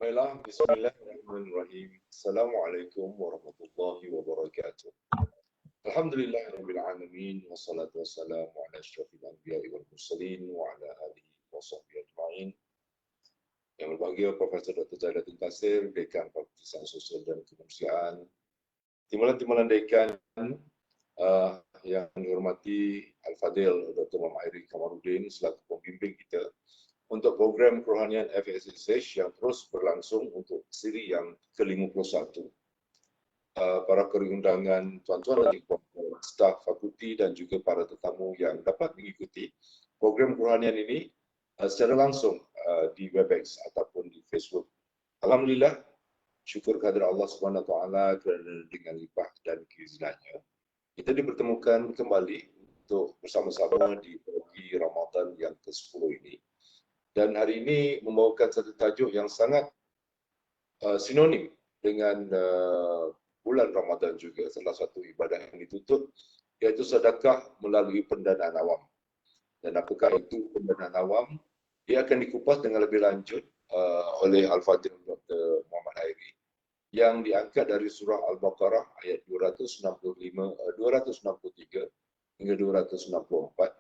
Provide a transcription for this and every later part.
Baiklah, bismillahirrahmanirrahim. Assalamualaikum warahmatullahi wabarakatuh. Alhamdulillahirabbil alamin wassalatu wassalamu ala asyrafil anbiya'i wal mursalin wa ala alihi washabbihi ajma'in. Yang berbahagia Profesor Dr. Zaidatul Tasir, Dekan Fakulti Sains Sosial dan Kemanusiaan, timbalan-timbalan dekan yang dihormati Al-Fadil Dr. Muhammad Hairi Kamarudin selaku pembimbing kita untuk program kerohanian FSSH yang terus berlangsung untuk siri yang ke-51. Para kru undangan, tuan-tuan dan puan-puan, staf fakulti dan juga para tetamu yang dapat mengikuti program kerohanian ini secara langsung di Webex ataupun di Facebook. Alhamdulillah, syukur kehadirat Allah Subhanahu Wa Taala kerana dengan limpah dan keizinannya kita dipertemukan kembali untuk bersama-sama di pagi Ramadan yang ke-10 ini. Dan hari ini membawakan satu tajuk yang sangat sinonim dengan bulan Ramadan juga, salah satu ibadah yang dituntut, iaitu sedekah melalui pendanaan awam. Dan apakah itu pendanaan awam? Ia akan dikupas dengan lebih lanjut oleh Al-Fadil Dr. Muhammad Hairi yang diangkat dari surah Al-Baqarah ayat 263 hingga 264.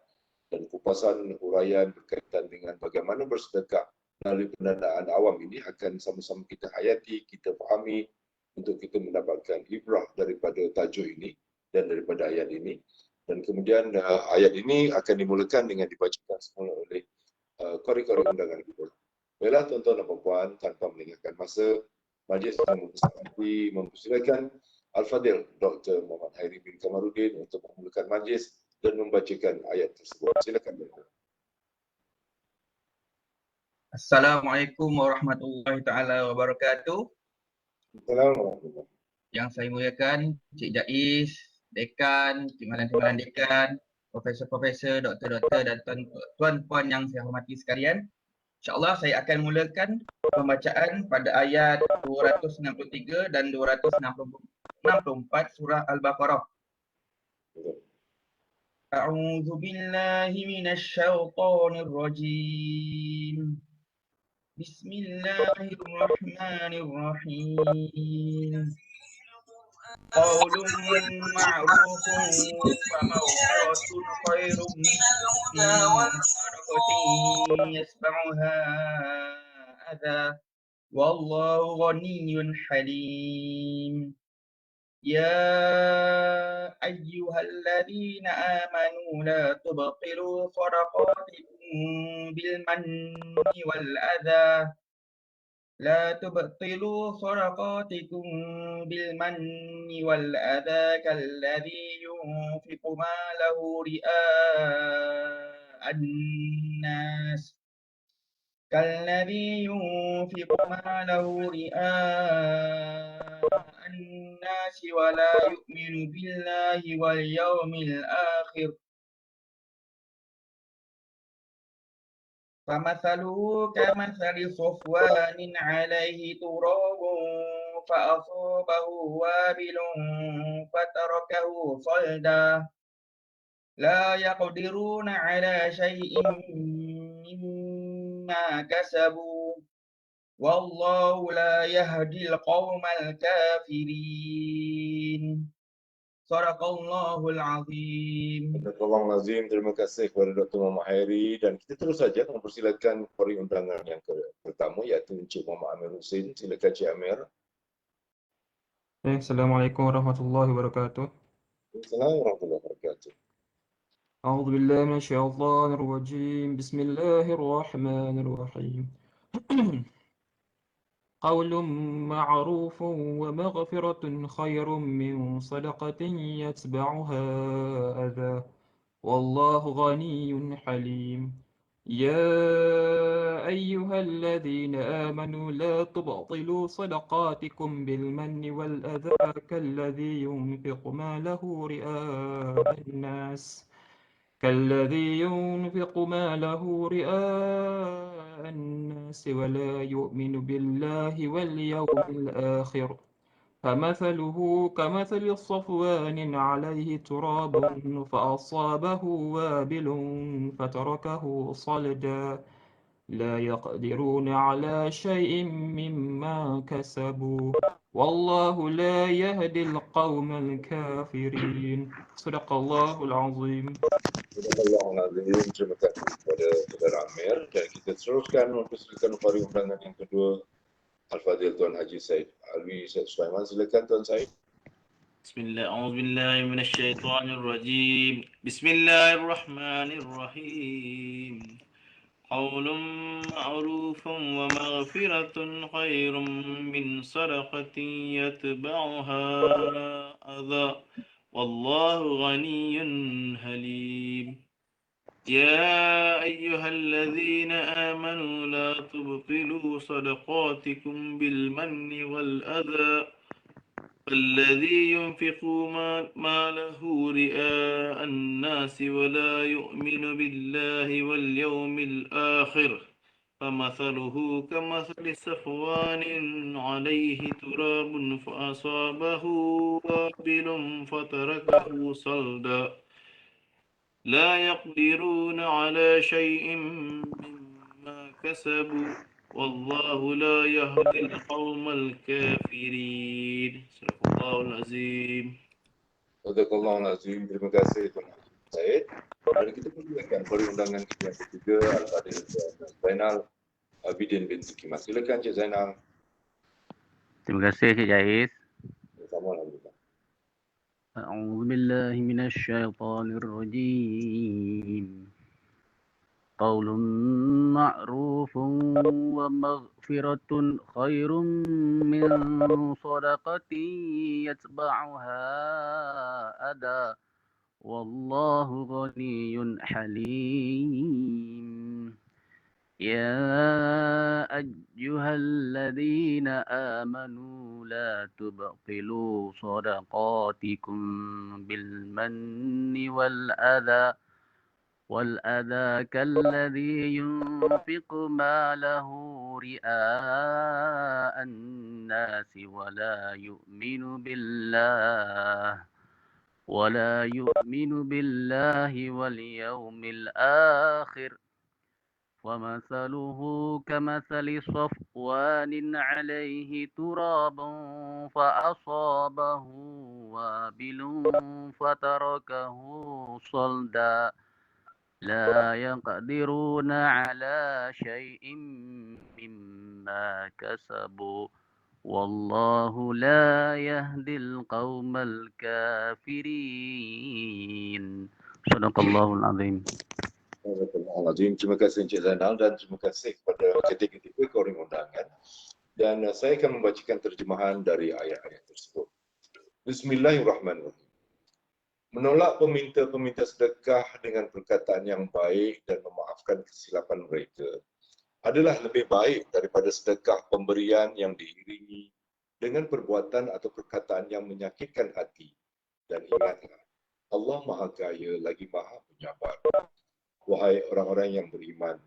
Dan kupasan huraian berkaitan dengan bagaimana bersedekah melalui pendanaan awam ini akan sama-sama kita hayati, kita fahami untuk kita mendapatkan ibrah daripada tajuk ini dan daripada ayat ini. Dan kemudian ayat ini akan dimulakan dengan dibacakan semula oleh kori-kori undangan kita. Baiklah tuan-tuan dan puan-puan, tanpa melengahkan masa, majlis yang mempersilakan Al-Fadil Dr. Muhammad Hairi bin Kamarudin untuk memulakan majlis dan membacakan ayat tersebut. Silakan. Assalamualaikum warahmatullahi taala wabarakatuh. Assalamualaikum. Yang saya muliakan Cik Jais, Dekan, timbalan-timbalan Dekan, Profesor-Profesor, Doktor-Doktor dan tuan-puan yang saya hormati sekalian. InsyaAllah saya akan mulakan pembacaan pada ayat 263 dan 264 surah Al-Baqarah. A'udzu billahi minasy syaithanir rajim. Bismillahirrahmanirrahim. Qaulun ma'rufun wa maghfiratun khairum min sadaqatin yasma'uha adha. Wallahu ghaniyyun halim. يا أيها الذين آمنوا لا تبطلوا صدقاتكم بالمن والأذى كالذي ينفق ماله رئاء الناس ولا يؤمن بالله واليوم الآخر فمثله كمثل صفوان عليه تراب فأصابه وابل فتركه صلدا لا يقدرون على شيء مما كسبوا Wallahu la yahdil qawmal kafirin. Sadaqallahul azim. Sadaqallahul azim. Terima kasih kepada Dr. Muhammad Hairi dan kita terus saja mempersilakan kori undangan yang pertama iaitu Encik Muhammad Amir Husin. Silakan Encik Amir. Assalamualaikum warahmatullahi wabarakatuh. Assalamualaikum warahmatullahi wabarakatuh. A'udzu billahi minasyaitonir rajim. Bismillahirrahmanirrahim. قول معروف ومغفرة خير من صدقة يتبعها أذى والله غني حليم يا أيها الذين آمنوا لا تبطلوا صدقاتكم بالمن والأذى كالذي ينفق ماله رئاء الناس ولا يؤمن بالله واليوم الآخر فمثله كمثل صفوان عليه تراب فأصابه وابل فتركه صلدا لا يقدرون على شيء مما كسبوا والله لا يهدي القوم الكافرين. صدق الله العظيم. Alhamdulillah, terima kasih kepada Saudara Amir dan kita teruskan mempersilakan pada undangan yang kedua Al-Fadhil Tuan Haji Said Alwi Said Sulaiman. Silakan Tuan Said. Bismillah, a'udzubillahi minasyaitonirrajim. Bismillahirrahmanirrahim. Qaulun ma'rufun wa maghfiratun khairum min sadaqatin yatba'uha adha. Wallahu ghaniyyun halim. يا أيها الذين آمنوا لا تبطلوا صدقاتكم بالمن والأذى الذي ينفق ماله رئاء الناس ولا يؤمن بالله واليوم الآخر فمثله كمثل صفوان عليه تراب فأصابه وابل فتركه صلدا لا يقدرون على شيء مما كسبوا والله لا يهدي القوم الكافرين. صدق الله العظيم. Sadaqallahul Azim. Terima kasih Tuan Haji Said. Dan kita persilakan pada undangan kita yang ketiga Al-Fadhil Tuan Zainal Abidin bin Sukiman. Silakan Cik Zainal. Terima kasih Cik Jais. Sama alhamdulillah. أعوذ بالله من الشيطان الرجيم قول معروف ومغفرة خير من صدقة يتبعها أذى والله غني حليم يا أيها الذين آمنوا لا تبطلوا صدقاتكم بالمن والأذى كالذي ينفق ماله رئاء الناس ولا يؤمن بالله واليوم الآخر ومثله كمثل صفوان عليه تراب فأصابه وابل فتركه صلدا لا يقدرون على شيء مما كسبوا والله لا يهدي القوم الكافرين. صدق الله العظيم. Astagfirullahaladzim. Terima kasih Encik Zainal dan terima kasih kepada ketiga-tiga koring undangan. Dan saya akan membacakan terjemahan dari ayat-ayat tersebut. Bismillahirrahmanirrahim. Menolak peminta-peminta sedekah dengan perkataan yang baik dan memaafkan kesilapan mereka adalah lebih baik daripada sedekah pemberian yang diiringi dengan perbuatan atau perkataan yang menyakitkan hati. Dan ingatlah, Allah Maha Kaya lagi Maha Penyabar. Wahai orang-orang yang beriman,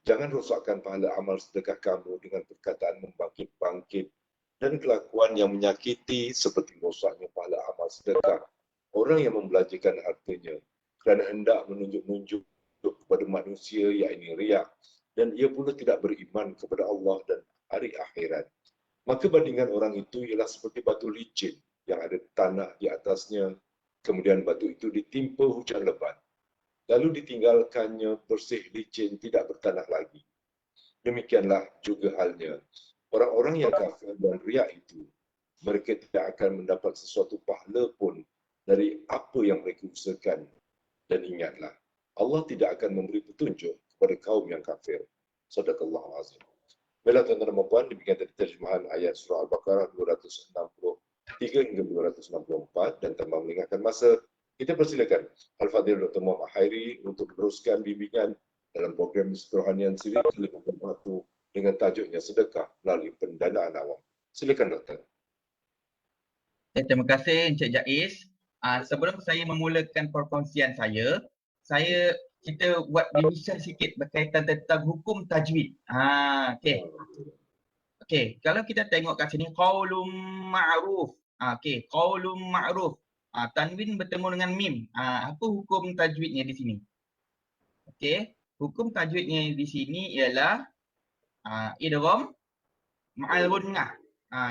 jangan rosakkan pahala amal sedekah kamu dengan perkataan membangkit-bangkit dan kelakuan yang menyakiti seperti rosaknya pahala amal sedekah orang yang membelanjakan hartanya kerana hendak menunjuk-nunjuk kepada manusia, yakni riak, dan ia pula tidak beriman kepada Allah dan hari akhirat. Maka bandingan orang itu ialah seperti batu licin yang ada tanah di atasnya, kemudian batu itu ditimpa hujan lebat. Lalu ditinggalkannya bersih licin tidak bertanah lagi. Demikianlah juga halnya orang-orang yang kafir dan riak itu. Mereka tidak akan mendapat sesuatu pahala pun dari apa yang mereka usahakan. Dan ingatlah, Allah tidak akan memberi petunjuk kepada kaum yang kafir. Sadaqallahul Azim. Baiklah tuan-tuan dan puan, demikian tadi terjemahan ayat surah Al-Baqarah 263 hingga 264 dan tanpa melengahkan masa, kita persilakan Al-Fadhil Dr. Muhammad Hairi untuk meneruskan bimbingan dalam program Kerohanian Siri Kelibatan Waktu dengan tajuknya Sedekah melalui Pendanaan Awam. Silakan Doktor. Terima kasih Encik Jais. Sebelum saya memulakan perkongsian kita buat bincang sikit berkaitan tentang hukum tajwid. Okey, kalau kita tengok kat sini qaulun ma'ruf. Okey, qaulun ma'ruf. Tanwin bertemu dengan mim. Apa hukum tajwidnya di sini? Okey, Hukum tajwidnya di sini ialah idgham ma'al gunnah.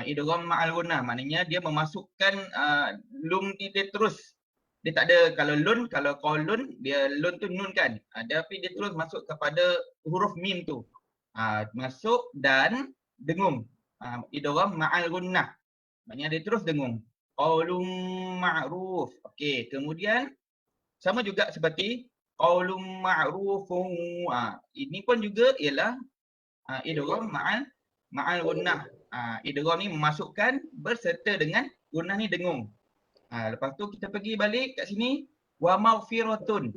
Idgham ma'al gunnah maknanya dia memasukkan lun dia terus. Dia tak ada kalau lun, kalau qaulun dia lun tu nun kan. Tapi dia terus masuk kepada huruf mim tu. Masuk dan dengung. Idgham ma'al gunnah. Maknanya dia terus dengung. Qaulun ma'ruf. Okey, kemudian sama juga seperti qaulun ma'rufun. Ini pun juga ialah idgham ma'al gunnah. Idgham ni memasukkan berserta dengan gunnah ni dengung. Lepas tu kita pergi balik kat sini wa maghfiratun.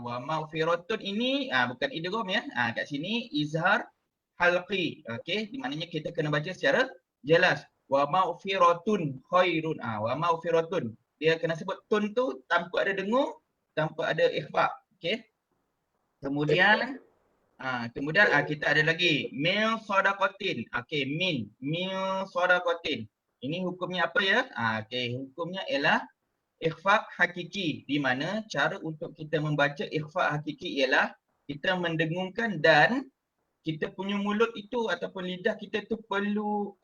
Wa maghfiratun ini bukan idgham ya. Kat sini izhar halqi. Okey, di maknanya kita kena baca secara jelas. Wa maghfiratun khairun. Wa maghfiratun. Dia kena sebut tun tu tanpa ada dengung, tanpa ada ikhfa. Okey. Kemudian kita ada lagi min sadaqatin. Okey, min sadaqatin. Ini hukumnya apa ya? Okey, hukumnya ialah ikhfa hakiki, di mana cara untuk kita membaca ikhfa hakiki ialah kita mendengungkan dan kita punya mulut itu ataupun lidah kita tu perlu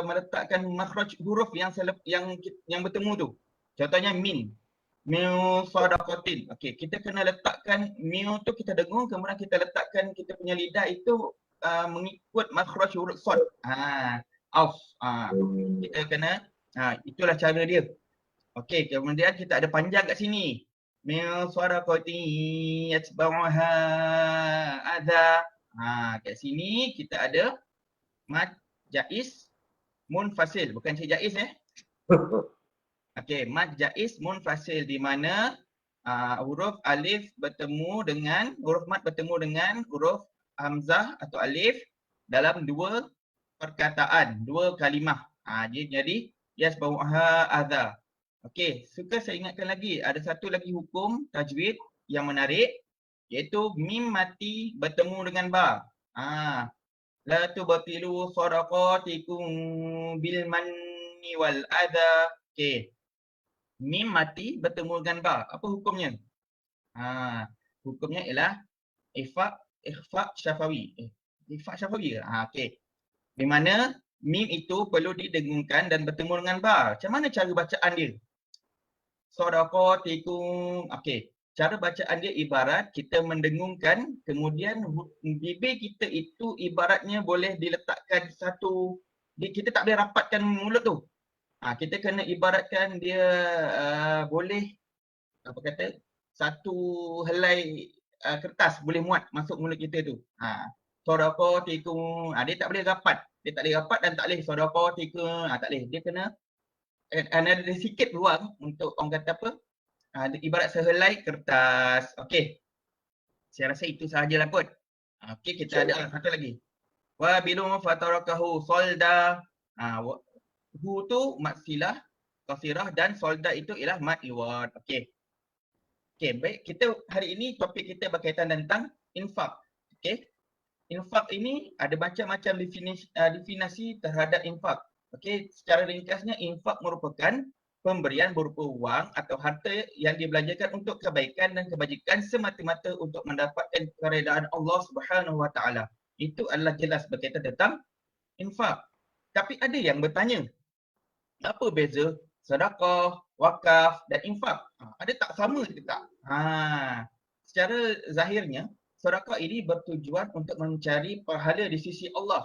meletakkan makhraj huruf yang bertemu tu. Contohnya min sadaqatin. Okey, kita kena letakkan min tu kita dengung, kemudian kita letakkan kita punya lidah itu mengikut makhraj huruf sad. Kita kena itulah cara dia. Okey, kemudian kita ada panjang kat sini. Min sadaqatin yatba'uha adha. Kat sini kita ada mad jaiz munfasil, bukan cik jaiz Okey, mad jaiz munfasil di mana huruf alif bertemu dengan huruf mad bertemu dengan huruf hamzah atau alif dalam dua perkataan, dua kalimah. Jadi yasbauha adza. Okey, suka saya ingatkan lagi ada satu lagi hukum tajwid yang menarik iaitu mim mati bertemu dengan ba. La tubtilu sadaqatikum bil manni wal adza. Okey. Mim mati bertemu dengan ba. Apa hukumnya? Hukumnya ialah ikhfa syafawi. Ikhfa syafawi ke? Okey. Di mana mim itu perlu didengungkan dan bertemu dengan ba. Macam mana cara bacaan dia? Sadaqatikum. Okey. Cara bacaan dia ibarat kita mendengungkan, kemudian bibir kita itu ibaratnya boleh diletakkan satu, kita tak boleh rapatkan mulut tu. Kita kena ibaratkan dia boleh satu helai kertas boleh muat masuk mulut kita tu. Sadaqatikum. Dia tak boleh rapat. Dia tak boleh rapat dan tak boleh sadaqatikum. Tak boleh. Dia kena ada sikit ruang untuk orang kata apa? Ibarat sehelai kertas. Okey. Saya rasa itu sahajalah kot. Okey, kita ada satu lagi. Wa bilum fatarakahu solda. Hu tu mad silah, qasirah dan solda itu ialah mad iwad. Okey. Okey, baik. Kita hari ini topik kita berkaitan tentang infak. Okey. Infak ini ada macam-macam definisi terhadap infak. Okey, secara ringkasnya infak merupakan pemberian berupa wang atau harta yang dibelanjakan untuk kebaikan dan kebajikan semata-mata untuk mendapatkan keredaan Allah Subhanahu Wa Taala. Itu adalah jelas berkaitan tentang infak. Tapi ada yang bertanya, apa beza sedekah, wakaf dan infak? Ada tak sama ke tak? Secara zahirnya, sedekah ini bertujuan untuk mencari pahala di sisi Allah.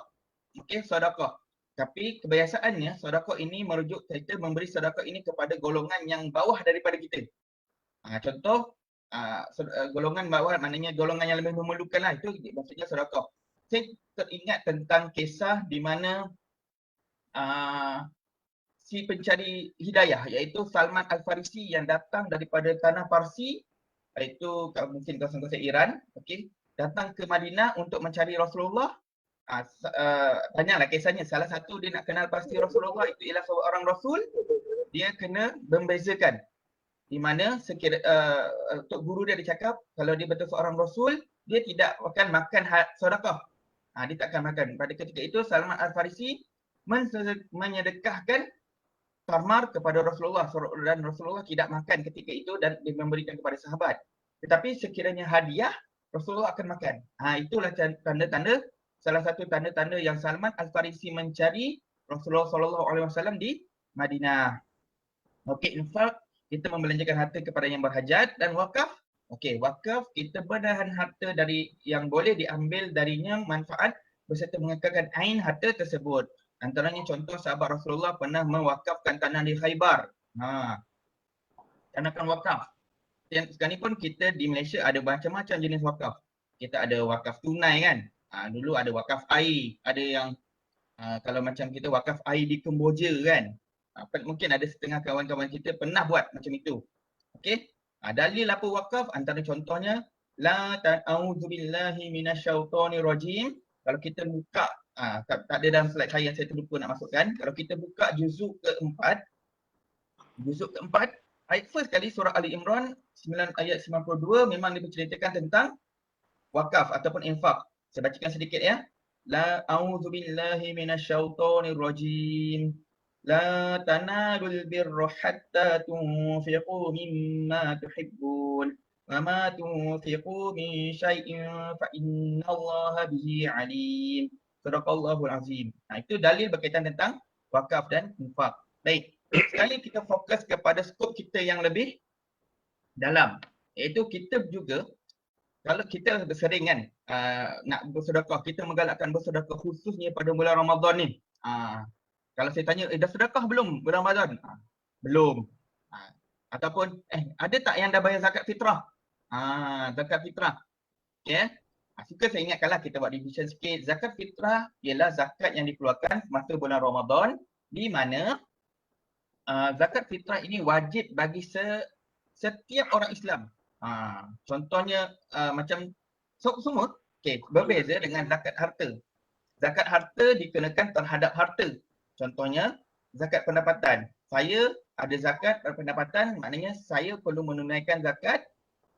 Okey, sedekah. Tapi kebiasaannya sedekah ini merujuk kita memberi sedekah ini kepada golongan yang bawah daripada kita. Contoh golongan bawah maknanya golongan yang lebih memerlukan lah, itu maksudnya sedekah. Saya teringat tentang kisah di mana si pencari hidayah iaitu Salman Al-Farisi yang datang daripada tanah Parsi, iaitu mungkin kawasan-kawasan Iran, okey, datang ke Madinah untuk mencari Rasulullah. Tanyalah kisahnya, salah satu dia nak kenal pasti Rasulullah itu ialah seorang Rasul. Dia kena membezakan di mana untuk guru dia cakap kalau dia betul seorang Rasul, dia tidak akan makan sedekah. Dia tak akan makan. Pada ketika itu Salman Al-Farisi menyedekahkan tamar kepada Rasulullah dan Rasulullah tidak makan ketika itu dan dia memberikan kepada sahabat. Tetapi sekiranya hadiah, Rasulullah akan makan. Itulah tanda-tanda, salah satu tanda-tanda yang Salman Al-Farisi mencari Rasulullah SAW di Madinah. Okey, infak, kita membelanjakan harta kepada yang berhajat, dan wakaf. Okey, wakaf kita menahan harta dari yang boleh diambil darinya manfaat berserta mengekalkan ain harta tersebut. Antaranya contoh sahabat Rasulullah pernah mewakafkan tanah di Khaybar. Tanahkan wakaf. Sekarang ni pun kita di Malaysia ada macam-macam jenis wakaf. Kita ada wakaf tunai kan. Dulu ada wakaf air. Ada yang kalau macam kita wakaf air di Kemboja kan. Mungkin ada setengah kawan-kawan kita pernah buat macam itu. Okey. Dalil apa wakaf? Antara contohnya la ta'udzubillahi minasyaitonirrajim. Kalau kita buka tak ada dalam slide saya terlupa nak masukkan. Kalau kita buka juzuk keempat ayat first kali surah Ali Imran 9 ayat 92 memang diceritakan tentang wakaf ataupun infak. Saya bacakan sedikit ya. La a'udzubillahi minasyaitonirrajim. La tanalul birra hatta tunfiqu mimma tuhibbun. Wa ma tunfiqu min syai'in fa innallaha bihi alim. Sadaqallahul azim. Itu dalil berkaitan tentang wakaf dan infak. Baik. Sekali kita fokus kepada skop kita yang lebih dalam. Iaitu kita juga kalau kita bersering kan nak bersedekah, kita menggalakkan bersedekah khususnya pada bulan Ramadan ni. Kalau saya tanya, dah sedekah belum bulan Ramadan? Belum. Ataupun ada tak yang dah bayar zakat fitrah? Zakat fitrah. Okey. Suka saya ingatkanlah kita buat revision sikit. Zakat fitrah ialah zakat yang dikeluarkan semasa bulan Ramadan di mana zakat fitrah ini wajib bagi setiap orang Islam. Contohnya macam semua berbeza dengan zakat harta. Zakat harta dikenakan terhadap harta. Contohnya zakat pendapatan. Saya ada zakat pendapatan, maknanya saya perlu menunaikan zakat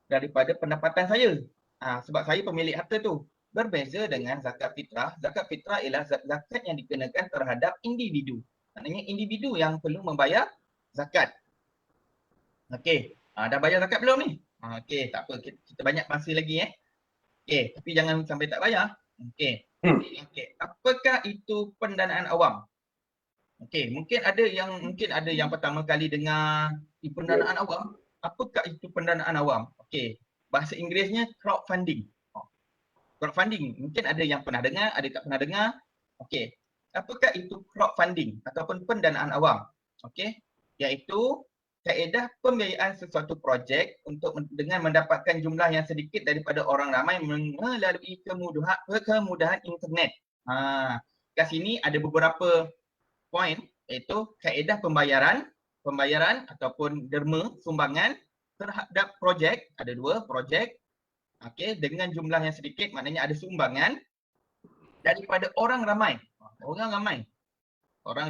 daripada pendapatan saya. Sebab saya pemilik harta tu. Berbeza dengan zakat fitrah. Zakat fitrah ialah zakat yang dikenakan terhadap individu. Maknanya individu yang perlu membayar zakat. Okey, dah bayar zakat belum ni? Okey, tak apa, kita banyak masa lagi Okey, tapi jangan sampai tak bayar. Okey. Okey, apakah itu pendanaan awam? Okey, mungkin ada yang pertama kali dengar pendanaan awam. Apakah itu pendanaan awam? Okey, bahasa Inggerisnya crowdfunding. Crowdfunding, mungkin ada yang pernah dengar, ada tak pernah dengar. Okey. Apakah itu crowdfunding ataupun pendanaan awam? Okey, iaitu kaedah pembiayaan sesuatu projek dengan mendapatkan jumlah yang sedikit daripada orang ramai melalui kemudahan internet. Kat sini ada beberapa poin, iaitu kaedah pembayaran ataupun derma sumbangan terhadap projek. Ada dua projek. Okey, dengan jumlah yang sedikit maknanya ada sumbangan daripada orang ramai. Orang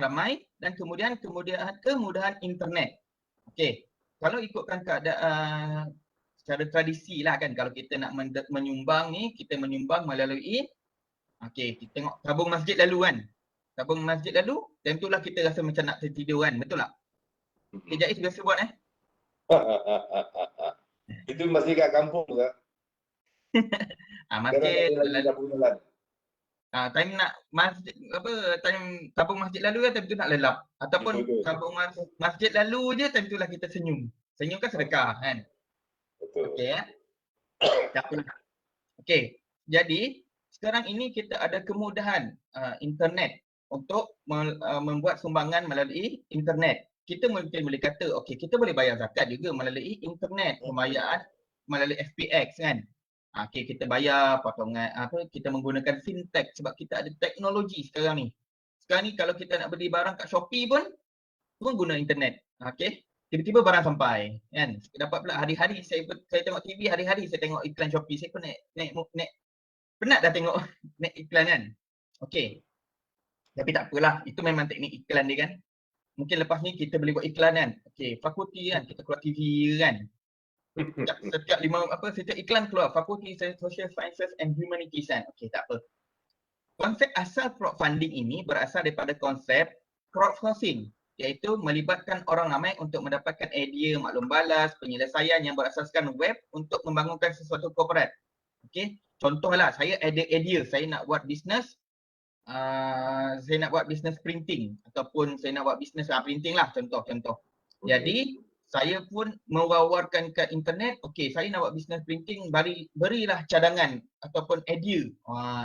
ramai dan kemudian kemudahan internet. Okey, kalau ikutkan keadaan secara tradisi lah kan, kalau kita nak menyumbang ni, kita menyumbang melalui kita tengok tabung masjid lalu kan. Tabung masjid lalu, time tu lah kita rasa macam nak tertidur kan, betul tak? Jais biasa buat Itu masih kat kampung ke? Masjid lalu. Time nak masjid time tabung masjid lalu kan, time tu nak lelap. Ataupun tabung masjid lalu je, time tu lah kita senyum. Senyum kan sedekah kan. Betul. Okey Okey, jadi sekarang ini kita ada kemudahan internet untuk membuat sumbangan melalui internet. Kita mungkin boleh kata okey, kita boleh bayar zakat juga melalui internet, pembayaran melalui FPX kan. Okey, kita bayar potongan kita menggunakan fintech sebab kita ada teknologi sekarang ni. Sekarang ni kalau kita nak beli barang kat Shopee pun guna internet. Okey, tiba-tiba barang sampai kan. Dapat pula hari-hari saya tengok TV, hari-hari saya tengok iklan Shopee. Saya pun naik penat dah tengok naik iklan kan. Okey, tapi tak apalah, itu memang teknik iklan dia kan. Mungkin lepas ni kita boleh buat iklan kan. Okey, fakulti kan, kita keluar TV kan. Setiap iklan keluar Fakulti Social Sciences and Humanities kan. Okey, tak apa. Konsep asal crowdfunding ini berasal daripada konsep crowdsourcing. iaitu melibatkan orang ramai untuk mendapatkan idea, maklum balas, penyelesaian yang berasaskan web untuk membangunkan sesuatu korporat. Okey, contohlah saya ada idea, saya nak buat bisnes, saya nak buat bisnes printing ataupun saya nak buat bisnes printing lah, contoh. Jadi saya pun mewawarkan ke internet, okey saya nak buat bisnes printing, berilah cadangan ataupun idea.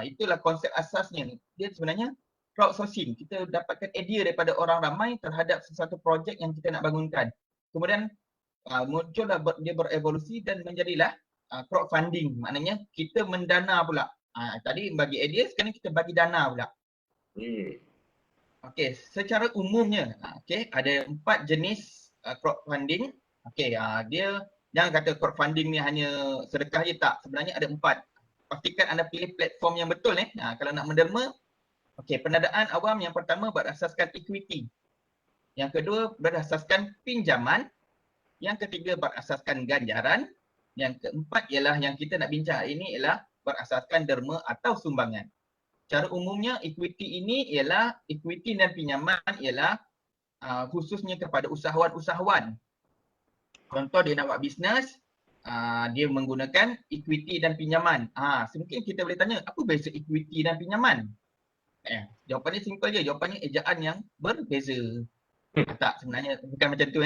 Itulah konsep asasnya. Dia sebenarnya crowdsourcing. Kita dapatkan idea daripada orang ramai terhadap sesuatu projek yang kita nak bangunkan. Kemudian muncullah dia berevolusi dan menjadilah crowdfunding. Maknanya kita mendana pula. Tadi bagi idea, sekarang kita bagi dana pula. Okey, secara umumnya ada 4 jenis crowdfunding. Okey, dia jangan kata crowdfunding ni hanya sedekah je, tak. Sebenarnya ada 4. Pastikan anda pilih platform yang betul kalau nak menderma. Okey, pendanaan awam yang pertama berasaskan equity. Yang kedua berasaskan pinjaman. Yang ketiga berasaskan ganjaran. Yang keempat ialah yang kita nak bincang hari ini ialah berasaskan derma atau sumbangan. Cara umumnya equity ini ialah equity dan pinjaman ialah khususnya kepada usahawan-usahawan. Contoh dia nak buat bisnes, dia menggunakan equity dan pinjaman. Mungkin kita boleh tanya, apa beza equity dan pinjaman? Jawapannya simple je, jawapannya ejaan yang berbeza. Tak, sebenarnya bukan macam tu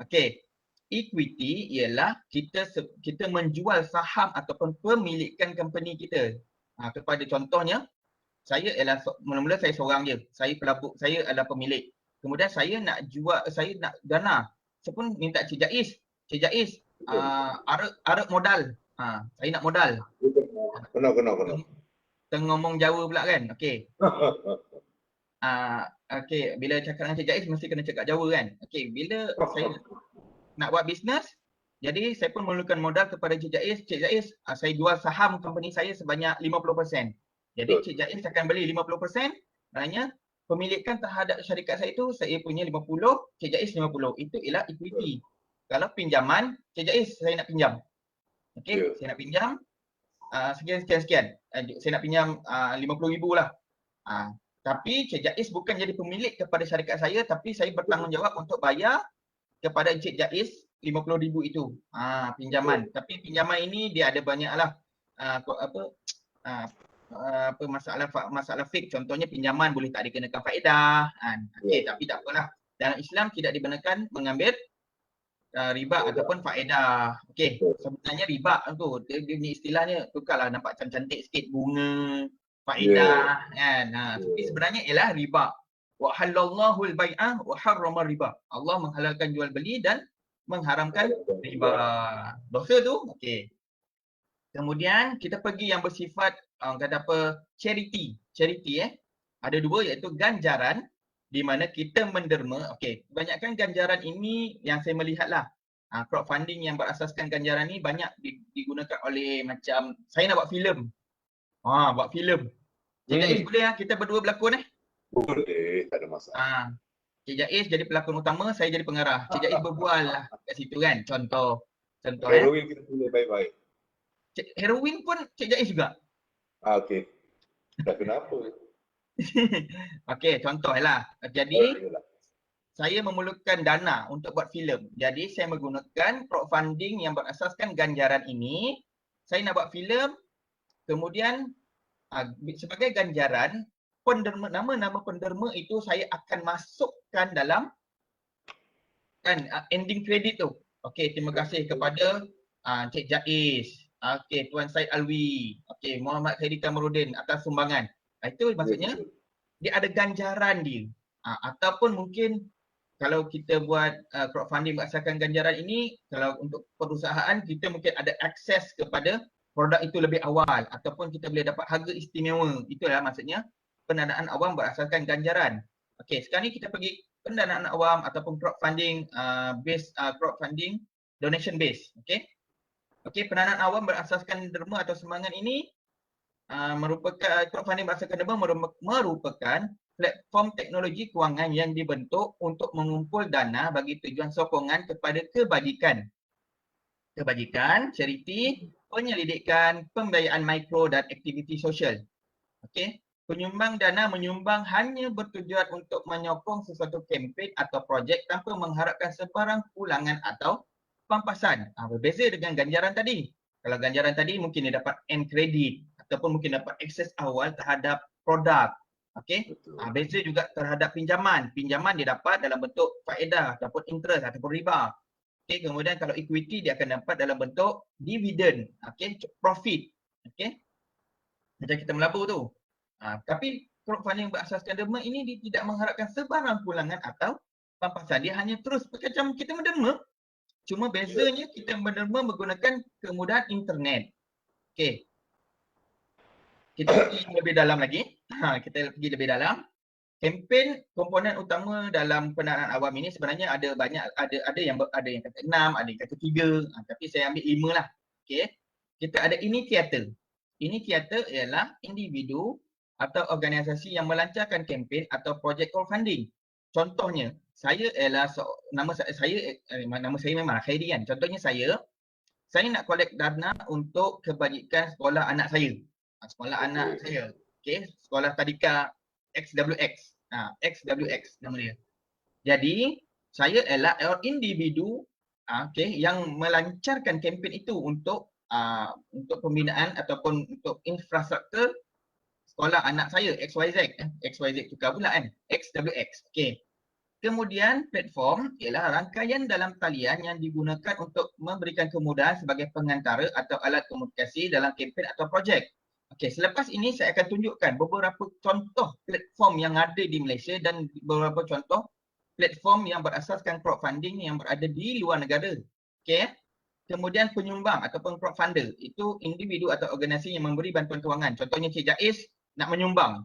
Okey. Equity ialah kita menjual saham ataupun pemilikan company kita. Kepada contohnya, saya ialah mula-mula saya seorang je. Saya pelabur, saya adalah pemilik. Kemudian saya nak jual, saya nak dana. Saya pun minta Cik Jaiz. Cik Jaiz, arep modal. Saya nak modal. Kena. Tengah ngomong Jawa pula kan. Okey. Okey, bila cakap dengan Cik Jaiz mesti kena cakap Jawa kan. Okey, bila saya nak buat bisnes, jadi saya pun memerlukan modal kepada Cik Jaiz. Cik Jaiz, saya jual saham company saya sebanyak 50%. Jadi Cik Jaiz akan beli 50%, maknanya pemilikan terhadap syarikat saya itu saya punya 50, Cik Jaiz 50. Itu ialah equity. Kalau pinjaman, Cik Jaiz saya nak pinjam. Okey, saya nak pinjam sekian. Saya nak pinjam 50,000 lah. Tapi Cik Jaiz bukan jadi pemilik kepada syarikat saya, tapi saya bertanggungjawab untuk bayar kepada Cik Jaiz 50,000 itu. Pinjaman. Tapi pinjaman ini dia ada banyaklah masalah fik. Contohnya pinjaman boleh tak dikenakan faedah. Okey, tapi tak apalah. Dalam Islam tidak dibenarkan mengambil riba ataupun faedah. Okey, sebenarnya riba tu dia ni istilahnya tukarlah nampak cantik sikit, bunga, faedah kan. Tapi sebenarnya ialah riba. Wa halallahu al-bai'a wa harrama riba. Allah menghalalkan jual beli dan mengharamkan riba. Dosa tu. Okey. Kemudian kita pergi yang bersifat kata apa, charity. Ada 2 iaitu ganjaran di mana kita menderma. Okey, kebanyakan ganjaran ini yang saya melihatlah crowdfunding yang berasaskan ganjaran ni banyak digunakan oleh macam saya nak buat filem. Buat filem. Cik Jaiz boleh kita berdua berlakon Boleh, tak ada masalah. Cik Jaiz jadi pelakon utama, saya jadi pengarah. Cik Jaiz berbual lah kat situ kan. Contoh Heroin kita pilih baik-baik. Heroin pun Cik Jaiz juga. Okey. Tak kenapa. Okey, contohlah. Jadi saya memerlukan dana untuk buat filem. Jadi saya menggunakan crowdfunding yang berasaskan ganjaran ini. Saya nak buat filem, kemudian sebagai ganjaran nama-nama penderma itu saya akan masukkan dalam ending credit tu. Okey, terima kasih kepada Cik Jaiz. Okey, Tuan Said Alwi. Okey, Muhammad Khairi Kamarudin atas sumbangan. Itu maksudnya dia ada ganjaran dia. Ataupun mungkin kalau kita buat crowdfunding berdasarkan ganjaran ini, kalau untuk perusahaan kita mungkin ada akses kepada produk itu lebih awal ataupun kita boleh dapat harga istimewa. Itulah maksudnya pendanaan awam berasaskan ganjaran. Okey, sekarang ni kita pergi pendanaan awam ataupun crowdfunding crowdfunding donation base. Okey, pendanaan awam berasaskan derma atau sumbangan ini merupakan crowdfunding berasaskan derma merupakan platform teknologi kewangan yang dibentuk untuk mengumpul dana bagi tujuan sokongan kepada kebajikan, charity, penyelidikan, pembiayaan mikro dan aktiviti sosial. Okey, penyumbang dana menyumbang hanya bertujuan untuk menyokong sesuatu kempen atau projek tanpa mengharapkan sebarang pulangan atau pampasan. Berbeza dengan ganjaran tadi. Kalau ganjaran tadi mungkin dia dapat N kredit ataupun mungkin dapat akses awal terhadap produk. Okey. Betul. Beza juga terhadap pinjaman. Pinjaman dia dapat dalam bentuk faedah ataupun interest ataupun riba. Okey, kemudian kalau equity dia akan dapat dalam bentuk dividen, okey, profit. Okey. Macam kita melabur tu. Tapi crowdfunding berasaskan derma ini dia tidak mengharapkan sebarang pulangan atau pampasan. Dia hanya terus macam kita menderma. Cuma bezanya kita menderma menggunakan kemudahan internet. Okey. Kita pergi lebih dalam lagi. Kita pergi lebih dalam. Kempen komponen utama dalam pendanaan awam ini sebenarnya ada banyak, ada yang kata 6, ada yang kata 3, tapi saya ambil 5 lah. Okey. Kita ada inisiator. Inisiator ialah individu atau organisasi yang melancarkan kempen atau projek crowdfunding. Contohnya, saya ialah nama saya memang Khairi kan. Contohnya saya nak collect dana untuk kebajikan sekolah anak saya. Sekolah anak saya. Okey, sekolah tadika XWX. XWX nama dia. Jadi, saya ialah individu yang melancarkan kempen itu untuk pembinaan ataupun untuk infrastruktur sekolah anak saya XYZ. XYZ tukar pula kan. XWX. Okey. Kemudian platform ialah rangkaian dalam talian yang digunakan untuk memberikan kemudahan sebagai pengantara atau alat komunikasi dalam kempen atau projek. Okey, selepas ini saya akan tunjukkan beberapa contoh platform yang ada di Malaysia dan beberapa contoh platform yang berasaskan crowdfunding yang berada di luar negara. Okey. Kemudian penyumbang ataupun crowdfunder itu individu atau organisasi yang memberi bantuan kewangan. Contohnya Cik Jaiz nak menyumbang.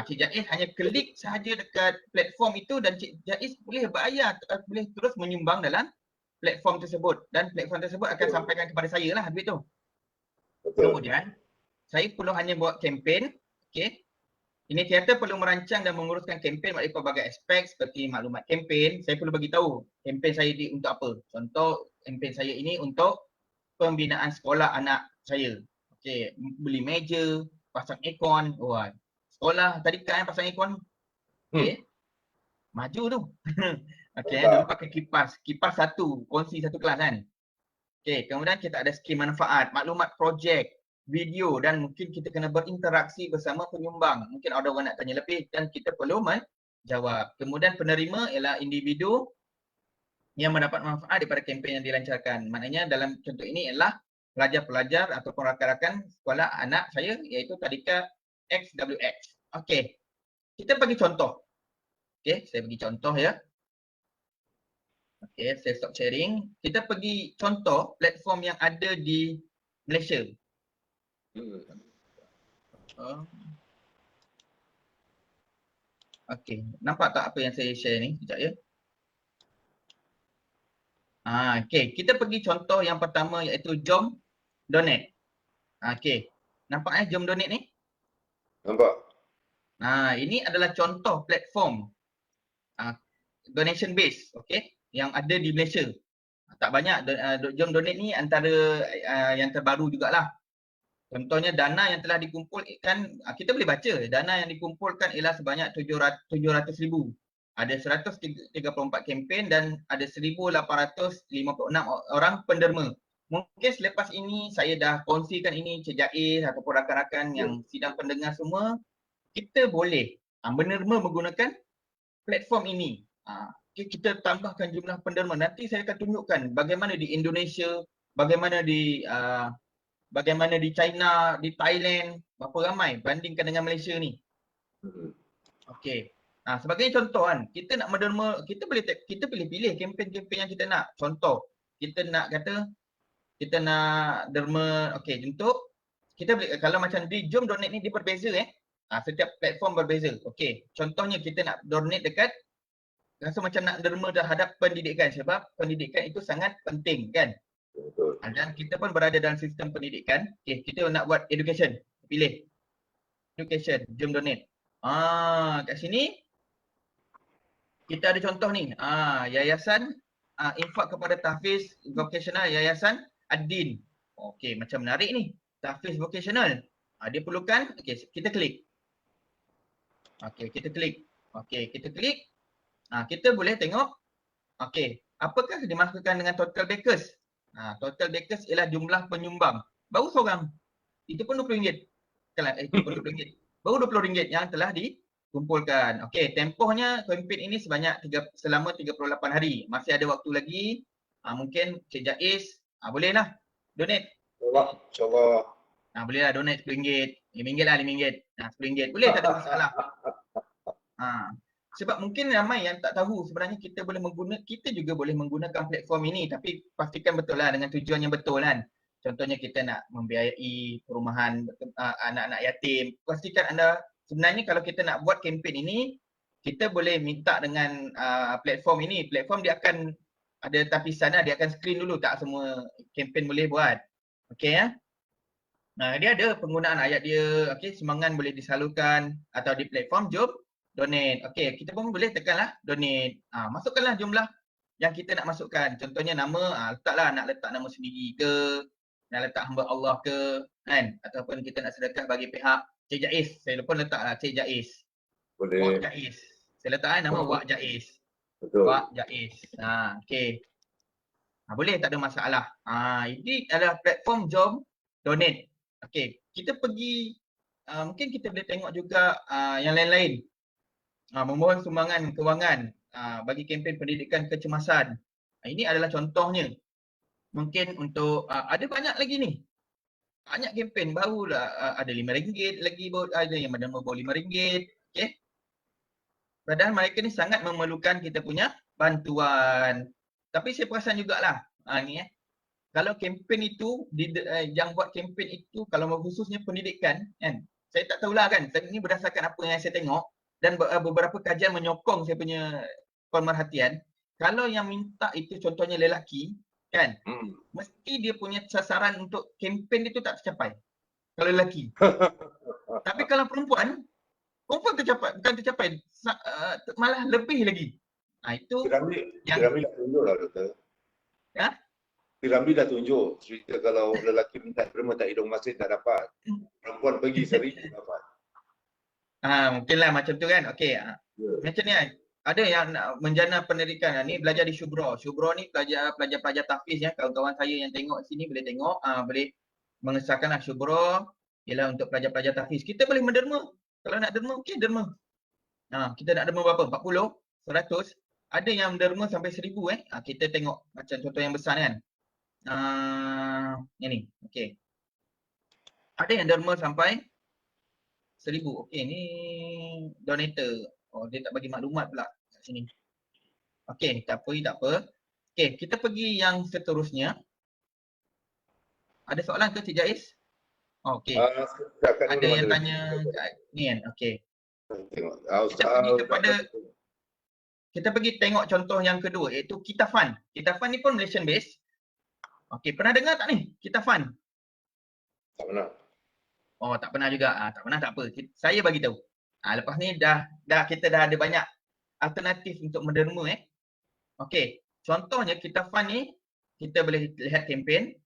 Cik Jaiz hanya klik sahaja dekat platform itu dan Cik Jaiz boleh bayar, boleh terus menyumbang dalam platform tersebut dan platform tersebut akan sampaikan kepada saya lah duit tu. Kemudian saya perlu hanya buat kempen. Okey. Inisiator perlu merancang dan menguruskan kempen melalui pelbagai aspek seperti maklumat kempen. Saya perlu bagi tahu kempen saya untuk apa. Contoh kempen saya ini untuk pembinaan sekolah anak saya. Okey, beli meja, pasang aircon. Wah, sekolah tadi kan pasang aircon. Okey. Maju tu. Okey, dulu pakai kipas satu, kongsi satu kelas kan. Okey, kemudian kita ada skim manfaat, maklumat projek, video dan mungkin kita kena berinteraksi bersama penyumbang. Mungkin ada orang nak tanya lebih dan kita perlu menjawab. Kemudian penerima ialah individu yang mendapat manfaat daripada kempen yang dilancarkan. Maknanya dalam contoh ini ialah pelajar-pelajar ataupun rakan-rakan sekolah anak saya iaitu tadika XWX. Okey. Kita bagi contoh. Okey, saya bagi contoh ya. Okey, saya stop sharing. Kita pergi contoh platform yang ada di Malaysia. Okey, nampak tak apa yang saya share ni? Sekejap ya. Okey, kita pergi contoh yang pertama iaitu Jom Donate. Okey, nampak Jom Donate ni? Nampak. Ini adalah contoh platform donation base, okey, yang ada di Malaysia. Tak banyak. Jom Donate ni antara yang terbaru jugalah. Contohnya dana yang telah dikumpulkan, kita boleh baca dana yang dikumpulkan ialah sebanyak 700,000. Ada 134 kempen dan ada 1,856 orang penderma. Mungkin selepas ini saya dah kongsikan ini Cik Jaiz ataupun rakan-rakan yang sidang pendengar semua, kita boleh menerma menggunakan platform ini. Kita tambahkan jumlah penderma. Nanti saya akan tunjukkan bagaimana di Indonesia, bagaimana di China, di Thailand, berapa ramai bandingkan dengan Malaysia ni. Okey. Sebagai contoh kan, kita nak menderma, kita pilih-pilih kempen-kempen yang kita nak. Contoh, kita nak derma, okey, untuk kita boleh, kalau macam di Jom Donate ni dia berbeza setiap platform berbeza. Okey, contohnya kita nak donate dekat, rasa macam nak derma terhadap pendidikan sebab pendidikan itu sangat penting kan. Dan kita pun berada dalam sistem pendidikan. Okay, kita nak buat education. Pilih education, Jom Donate. Kat sini kita ada contoh ni. Yayasan infak kepada tahfiz vocasional, Yayasan Ad-Din. Okey, macam menarik ni. Tahfiz vocasional. Dia perlukan, okey, kita klik. Okey, kita klik. Okey, kita klik. Kita boleh tengok. Okey, apakah dimaksudkan dengan total backers? Total backers ialah jumlah penyumbang. Baru seorang. Itu pun RM20. Itu pun RM20. Baru RM20 yang telah dikumpulkan. Okey, tempohnya kempen ini selama 38 hari. Masih ada waktu lagi. Mungkin Cik Jaiz bolehlah donate. InsyaAllah. Bolehlah donate RM10. RM5 lah, RM5. RM10. Boleh, tak ada masalah. Sebab mungkin ramai yang tak tahu sebenarnya kita juga boleh menggunakan platform ini, tapi pastikan betul lah dengan tujuan yang betul kan. Contohnya kita nak membiayai perumahan anak-anak yatim. Pastikan anda sebenarnya kalau kita nak buat kempen ini, kita boleh minta dengan platform ini. Platform dia akan ada tapisan lah, dia akan screen dulu tak semua kempen boleh buat. Okey ya. Dia ada penggunaan ayat dia. Okey, sumbangan boleh disalurkan atau di platform jom donate. Okey, kita pun boleh tekanlah donate. Masukkanlah jumlah yang kita nak masukkan. Contohnya nama, nak letak nama sendiri ke, nak letak hamba Allah ke, kan? Ataupun kita nak sedekah bagi pihak Cik Jaiz. Saya pun letaklah Cik Jaiz. Boleh. Wak Jaiz. Saya letak nama Wak Jaiz. Betul. Wak Jaiz. Okey. Boleh, tak ada masalah. Ini adalah platform jom donate. Okey, kita pergi mungkin kita boleh tengok juga yang lain-lain. Memohon sumbangan kewangan bagi kempen pendidikan kecemasan. Ini adalah contohnya. Mungkin untuk ada banyak lagi ni. Banyak kempen baru ada RM5 lagi, ada yang menderma bawah RM5. Okey. Padahal mereka ni sangat memerlukan kita punya bantuan. Tapi saya perasan jugalah ni kalau kempen itu yang buat kempen itu kalau khususnya pendidikan kan, saya tak tahulah kan, ini berdasarkan apa yang saya tengok dan beberapa kajian menyokong saya punya pemerhatian. Kalau yang minta itu contohnya lelaki kan, mesti dia punya sasaran untuk kempen itu tak tercapai kalau lelaki. Tapi kalau perempuan tercapai, bukan tercapai, malah lebih lagi. Itu Piramid dah tunjuk lah doktor. Piramid dah tunjuk. Cerita kalau lelaki minta derma tak hidung masin tak dapat. Perempuan pergi 1,000 dapat. Mungkinlah macam tu kan. Okey. Macam ni kan. Ada yang nak menjana pendidikan. Ni belajar di Syubro. Syubro ni pelajar tahfiz ya. Kawan-kawan saya yang tengok sini boleh tengok. Boleh mengesahkanlah Syubro ialah untuk pelajar-pelajar tahfiz. Kita boleh menderma. Kalau nak derma, okey derma. Kita nak derma berapa? 40, 100. Ada yang derma sampai 1,000 Kita tengok macam contoh yang besar kan. Ini. Okey. Ada yang derma sampai 1,000. Okey, ni donator. Dia tak bagi maklumat pula kat sini. Okey, tak apa. Okey, kita pergi yang seterusnya. Ada soalan ke Cik Jaiz? Okey. Ada yang tanya ni kan. Okey. Kita pergi tengok contoh yang kedua iaitu Kitafan. Kitafan ni pun Malaysian based. Okey, pernah dengar tak ni? Kitafan? Tak pernah. Tak pernah juga. Tak pernah tak apa. Saya bagi tahu. Lepas ni kita dah ada banyak alternatif untuk menderma Okey. Contohnya Kitafan ni kita boleh lihat kempen.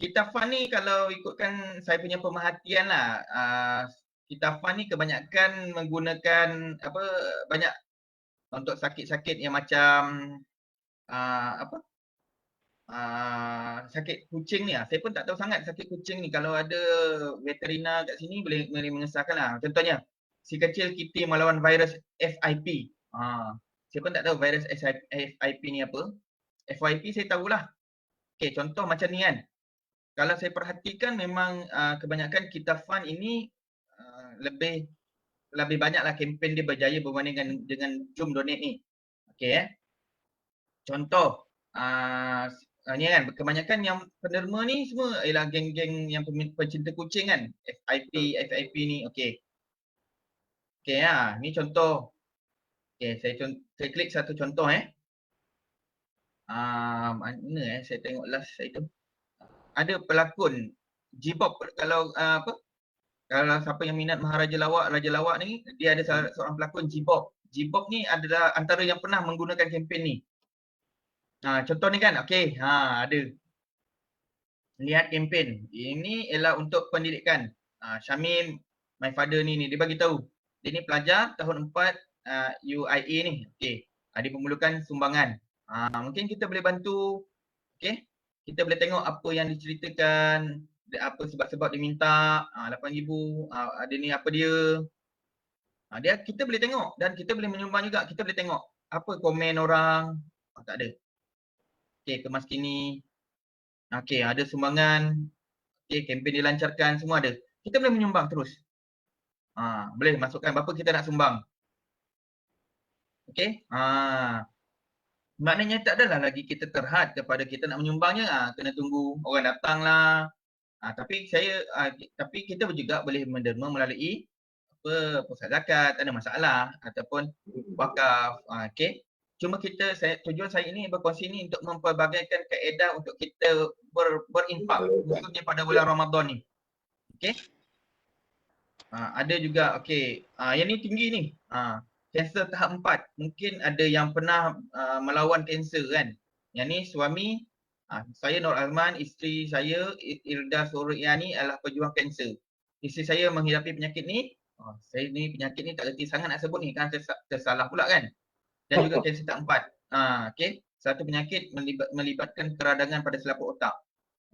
Kitafan ni kalau ikutkan saya punya pemerhatian lah, Kitafan ni kebanyakan menggunakan banyak untuk sakit-sakit yang macam sakit kucing ni saya pun tak tahu sangat sakit kucing ni. Kalau ada veterina kat sini boleh mengesahkan lah. Contohnya si kecil kita melawan virus FIP. Saya pun tak tahu virus FIP ni apa. FYP saya tahulah. Okey, contoh macam ni kan. Kalau saya perhatikan memang kebanyakan Kitafan ini lebih banyaklah kempen dia berjaya berbanding dengan Jom Donate ni. Okey Contoh ni kan, kebanyakan yang penderma ni semua ialah geng-geng yang pencinta kucing kan. FIP ni. Okey ni contoh. Okey, saya klik satu contoh mana saya tengok last saya tu. Ada pelakon G-pop kalau kalau siapa yang minat Maharaja Lawak ni, dia ada seorang pelakon G-pop. G-pop ni adalah antara yang pernah menggunakan kempen ni. Contoh ni kan, okey, ada. Lihat kempen. Ini ialah untuk pendidikan. Syamim, my father ni dia bagi tahu. Dia ni pelajar tahun 4 UIA ni. Okey. Dia memerlukan sumbangan. Mungkin kita boleh bantu. Okey. Kita boleh tengok apa yang diceritakan, apa sebab-sebab dia minta 8,000, ada ni apa dia. Kita boleh tengok dan kita boleh menyumbang juga. Kita boleh tengok apa komen orang. Tak ada. Okey, kemas kini. Okey, ada sumbangan. Okey, kempen dilancarkan, semua ada. Kita boleh menyumbang terus. Boleh masukkan berapa kita nak sumbang. Okey. Maknanya tak adalah lagi kita terhad kepada kita nak menyumbangnya. Kena tunggu orang datang lah. Tapi kita juga boleh menderma melalui pusat zakat, tak ada masalah, ataupun wakaf. Okey. Cuma tujuan saya ini berkongsi ni untuk mempelbagaikan kaedah untuk kita berinfak khususnya pada bulan Ramadan ni. Okey. Ada juga okey. Yang ni tinggi ni. Kanser tahap 4. Mungkin ada yang pernah melawan kanser kan. Yang ni suami saya Nur Azman, isteri saya Irda Suryani adalah pejuang kanser. Isteri saya menghidapi penyakit ni. Saya ni penyakit ni tak reti sangat nak sebut ni kan tersalah pula kan. Dan juga kanser tahap 4. Okey. Satu penyakit melibatkan keradangan pada selaput otak.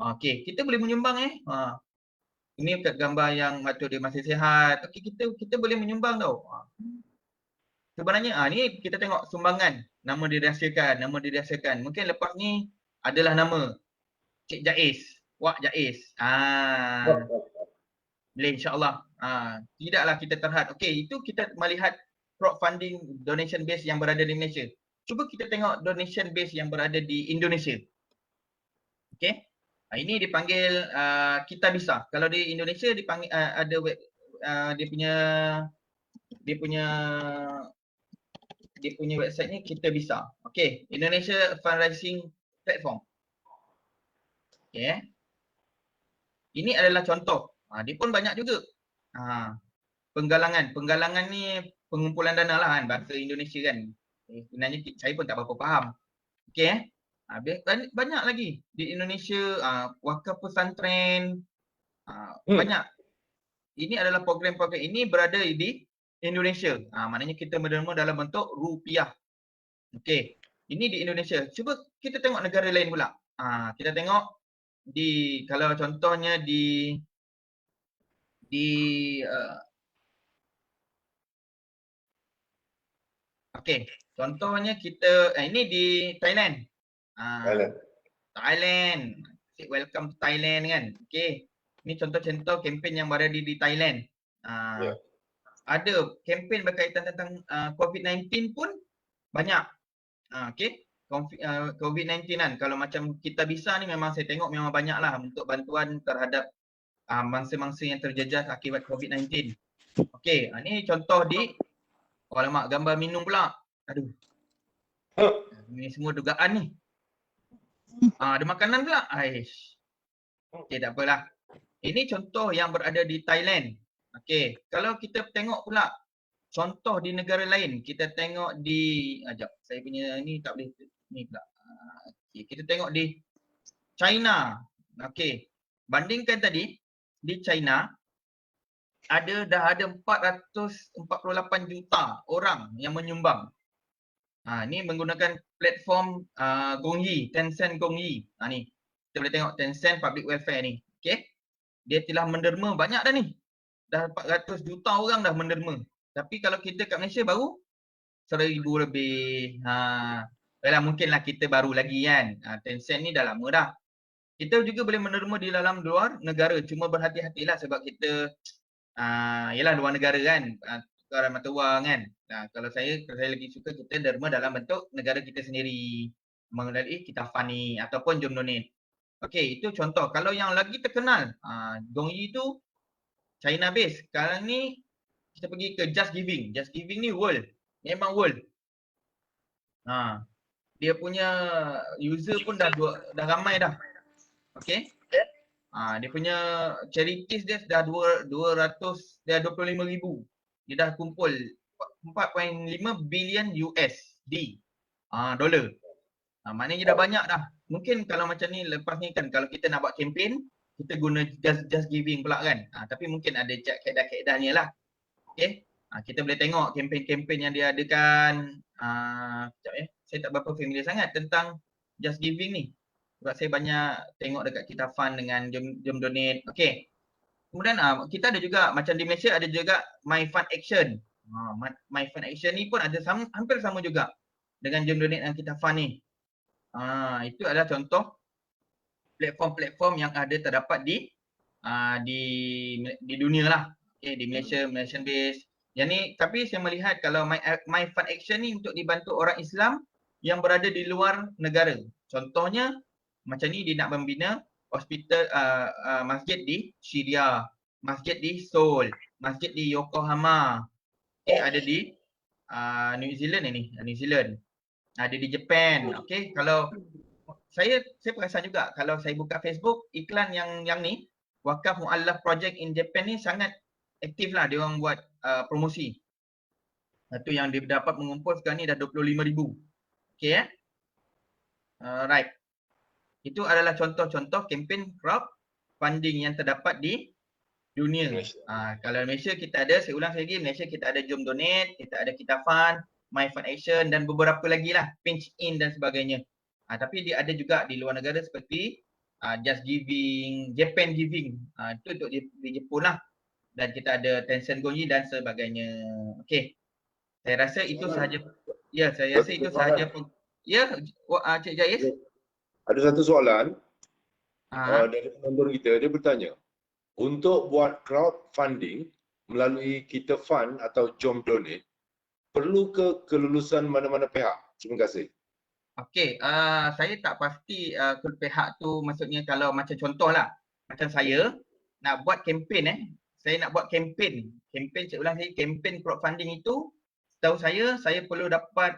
Okey, kita boleh menyumbang ini gambar yang maksud dia masih sihat. Okey, kita boleh menyumbang tau. Sebenarnya ni kita tengok sumbangan, nama dirahsiakan. Mungkin lepas ni adalah nama Cik Jaiz, Wak Jaiz. Boleh insya-Allah. Tidaklah kita terhad. Okey, itu kita melihat crowdfunding donation base yang berada di Malaysia. Cuba kita tengok donation base yang berada di Indonesia. Okey. Ini dipanggil Kitabisa. Kalau di Indonesia dipanggil ada web, dia punya website ni Kitabisa. Okey, Indonesia Fundraising Platform. Okey. Ini adalah contoh. Dia pun banyak juga. Penggalangan ni pengumpulan dana lah kan, bahasa Indonesia kan. Sebenarnya saya pun tak berapa faham. Okey. Banyak lagi di Indonesia, wakaf pesantren, banyak. Ini adalah program-program ini berada di Indonesia. Maknanya kita menerima dalam bentuk rupiah. Okey. Ini di Indonesia. Cuba kita tengok negara lain pula. Kita tengok kalau contohnya okey, contohnya kita ini di Thailand. Thailand. Welcome to Thailand kan. Okey. Ini contoh-contoh kempen yang berada di Thailand. Ada kempen berkaitan tentang COVID-19 pun banyak. Okey. COVID-19 kan. Kalau macam Kitabisa ni memang saya tengok memang banyaklah untuk bantuan terhadap mangsa-mangsa yang terjejas akibat COVID-19. Okey, ni contoh di alamak gambar minum pula. Aduh. Ini semua dugaan ni. Ada makanan pula. Aish. Okey, tak apalah. Ini contoh yang berada di Thailand. Okey, kalau kita tengok pula contoh di negara lain, kita tengok di saya punya ni tak boleh ni pula. Okey, kita tengok di China. Okey. Bandingkan tadi di China dah ada 448 juta orang yang menyumbang. Ni menggunakan platform Gongyi, Tencent Gongyi. Ni kita boleh tengok Tencent Public Welfare ni. Okey. Dia telah menderma banyak dah ni. Dah 400 juta orang dah menderma. Tapi kalau kita kat Malaysia baru 1,000 lebih. Mungkinlah kita baru lagi kan. Tencent ni dah lama dah. Kita juga boleh menderma di dalam luar negara. Cuma berhati-hatilah sebab kita yalah luar negara kan. Tukaran mata wang kan. Kalau saya lagi suka kita derma dalam bentuk negara kita sendiri. Melalui Kitafan ni ataupun Jom Donate. Okey, itu contoh. Kalau yang lagi terkenal, Gongyi tu China base. Sekarang ni kita pergi ke Just Giving. Just Giving ni world. Memang world. Dia punya user pun dah ramai dah. Okey. Dia punya charities dia dah 25,000. Dia dah kumpul 4.5 bilion USD. Dolar. Maknanya dah banyak dah. Mungkin kalau macam ni lepas ni kan kalau kita nak buat kempen, kita guna Just Giving pula kan. Tapi mungkin ada kaedah-kaedahnya lah. Okey. Kita boleh tengok kempen-kempen yang dia adakan. Sekejap ya. Saya tak berapa familiar sangat tentang Just Giving ni. Sebab saya banyak tengok dekat Kita Fund dengan Jom Donate. Okey. Kemudian kita ada juga, macam di Malaysia ada juga My Fund Action. My Fund Action ni pun ada hampir sama juga dengan Jom Donate dan Kita Fund ni. Itu adalah contoh platform-platform yang ada terdapat di dunia lah. Okay, di Malaysia, Malaysian base. Yang ni, tapi saya melihat kalau My Fund Action ni untuk dibantu orang Islam yang berada di luar negara. Contohnya macam ni dia nak membina hospital, masjid di Syria, masjid di Seoul, masjid di Yokohama. Okay, ada di New Zealand ni, New Zealand. Ada di Japan. Okay, kalau saya perasan juga kalau saya buka Facebook, iklan yang ni, Wakaf Mu'allaf Project in Japan ni sangat aktif lah, dia orang buat promosi. Itu yang dia dapat mengumpul sekarang ni dah 25,000. Okay right. Itu adalah contoh-contoh kempen crowdfunding yang terdapat di dunia. Kalau Malaysia kita ada, saya ulang lagi, Malaysia kita ada Jom Donate, kita ada Kita Fund, My Fund Action dan beberapa lagi lah, Pinch In dan sebagainya. Tapi dia ada juga di luar negara seperti Just Giving, Japan Giving. Itu untuk di Jepun lah. Dan kita ada Tencent Gonji dan sebagainya. Okey. Saya rasa itu sahaja. Ya, saya rasa itu sahaja. Ya, Cik Jais. Ada satu soalan dari penonton kita, dia bertanya, untuk buat crowdfunding melalui Kita Fund atau Jom Donate, perlu ke kelulusan mana-mana pihak? Terima kasih. Okey, saya tak pasti pihak tu, maksudnya kalau macam contohlah, macam saya nak buat kempen saya nak buat kempen, saya ulang lagi, kempen crowdfunding itu, setahu saya perlu dapat,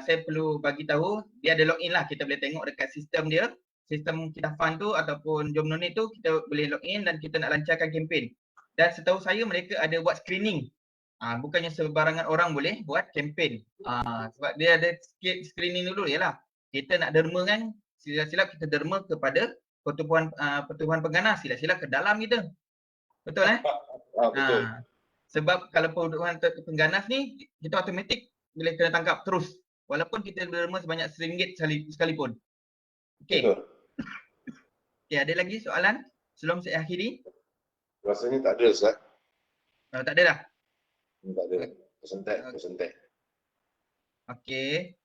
saya perlu bagi tahu, dia ada login lah, kita boleh tengok dekat sistem dia, sistem Kita Fund tu ataupun Jom Donate tu, kita boleh login dan kita nak lancarkan kempen. Dan setahu saya mereka ada buat screening. Bukannya sebarangan orang boleh buat kempen. Sebab dia ada screening dulu, yalah. Kita nak derma kan, silap-silap kita derma kepada pertubuhan pengganas, silap-silap ke dalam kita. Betul Betul. Sebab kalau pertubuhan pengganas ni, kita automatik boleh kena tangkap terus. Walaupun kita derma sebanyak RM1 sekalipun. Okey. Okey, ada lagi soalan sebelum saya akhiri? Rasanya tak ada, Ustaz. Tak ada dah? Tak ada. Persentek. Okey.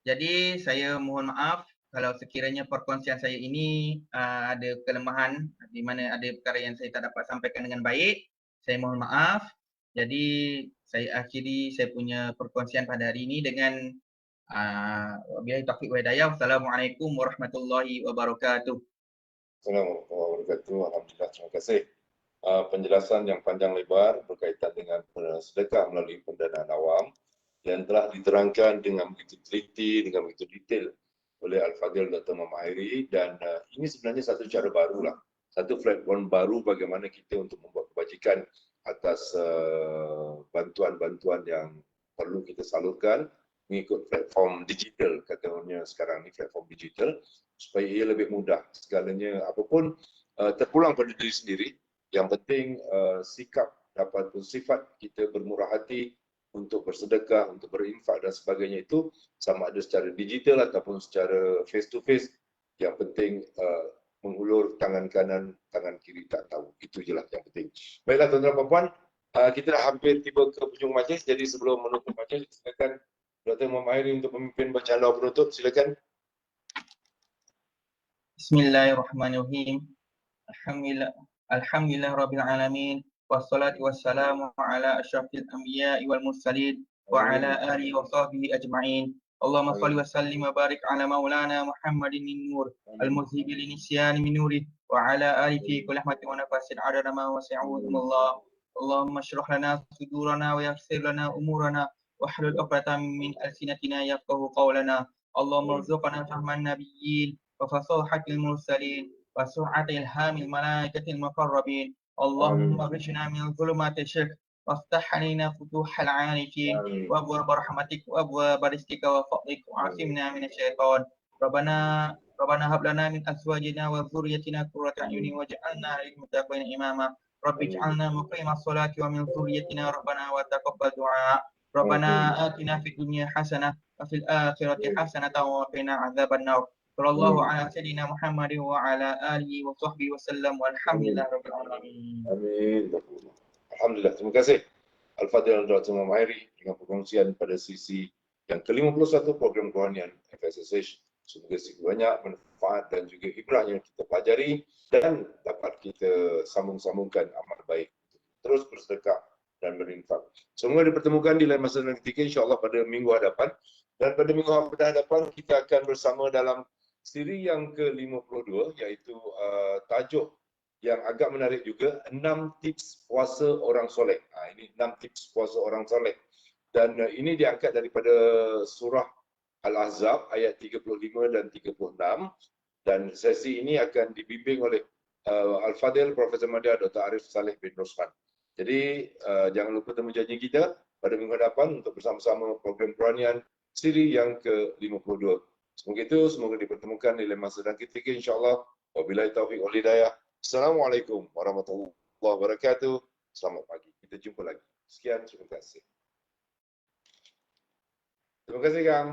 Jadi saya mohon maaf kalau sekiranya perkongsian saya ini ada kelemahan di mana ada perkara yang saya tak dapat sampaikan dengan baik. Saya mohon maaf. Jadi saya akhiri saya punya perkongsian pada hari ini dengan wabillahi taufiq wa hidayah. Assalamualaikum warahmatullahi wabarakatuh. Assalamualaikum warahmatullahi wabarakatuh. Alhamdulillah, terima kasih. Penjelasan yang panjang lebar berkaitan dengan sedekah melalui pendanaan awam yang telah diterangkan dengan begitu teliti, dengan begitu detail oleh Al-Fadhil Dr. Mahiri, dan ini sebenarnya satu cara barulah, satu platform baru bagaimana kita untuk membuat kebajikan atas bantuan-bantuan yang perlu kita salurkan mengikut platform digital, katanya sekarang ni platform digital, supaya ia lebih mudah segalanya, apapun terpulang pada diri sendiri. Yang penting sikap dapat sifat kita bermurah hati untuk bersedekah, untuk berinfak dan sebagainya itu sama ada secara digital ataupun secara face to face. Yang penting mengulur tangan kanan, tangan kiri tak tahu. Itu je lah yang penting. Baiklah tuan-tuan dan puan-puan, kita dah hampir tiba ke penghujung majlis. Jadi sebelum menutup majlis, silakan Dr. Mahiri untuk memimpin bacaan doa penutup. Silakan. Bismillahirrahmanirrahim. Alhamdulillah Rabbil Alamin. Wassalatu wassalamu ala asyrafil anbiya'i wal mursalin wa ala alihi wa sahbihi ajma'in. Allahumma salli wa sallim wa barik ala maulana Muhammadin nur al-muzhibi linisyani min nuri wa ala alihi kulli rahmatin wa nafasin adada ma wasi'ahumullah. Allahumma syrah lana sudurana wa yassir lana umurana wa hlul 'uqdatam min alsinatina yafqahu qawlana. Allahumma rzuqna fahman nabiyyin wa fasahatil mursalin wa su'atil hamil malaikatil muqarrabin. اللهم اخرجنا من ظلمات الشرك وافتح علينا فتوح العارفين وابواب رحمتك وابواب رزقك وفضلك وعصمنا من الشيطان. ربنا هب لنا من ازواجنا وذريتنا قرة اعين واجعلنا للمتقين اماما. Rabbi ij'alna muqimas salati wa min dhurriyyatina rabbana wa taqabbal du'a. Rabbana atina fid dunya hasanah wa fil akhirati hasanatan wa qina adzaban nar. Sallallahu ala sayyidina Muhammadin wa ala alihi wa sahbihi wa sallam walhamdulillahi rabbil alamin. Amin. Alhamdulillah. Terima kasih Al-Fadhil Dr. Mahiri dengan perkongsian pada sisi yang ke-51 program kerohanian FSSH. Semoga sedikit banyak manfaat dan juga ibrah yang kita pelajari dan dapat kita sambung-sambungkan amal baik. Terus bersedekah dan berinfak. Semua dipertemukan di lain masa dan ketika insya-Allah pada minggu hadapan. Dan pada minggu hadapan kita akan bersama dalam siri yang ke-52 iaitu tajuk yang agak menarik juga, 6 tips puasa orang soleh. Ini 6 tips puasa orang soleh. Dan ini diangkat daripada surah Al-Ahzab ayat 35 dan 36. Dan sesi ini akan dibimbing oleh Al-Fadhil Profesor Madya Dr. Arif Saleh bin Rosman. Jadi jangan lupa temu janji kita pada minggu hadapan untuk bersama-sama program kerohanian siri yang ke-52. Semoga itu, semoga dipertemukan di lain masa dan ketika insya-Allah. Wabillahi taufiq wal hidayah. Assalamualaikum warahmatullahi wabarakatuh. Selamat pagi. Kita jumpa lagi. Sekian, terima kasih. Terima kasih, Kang.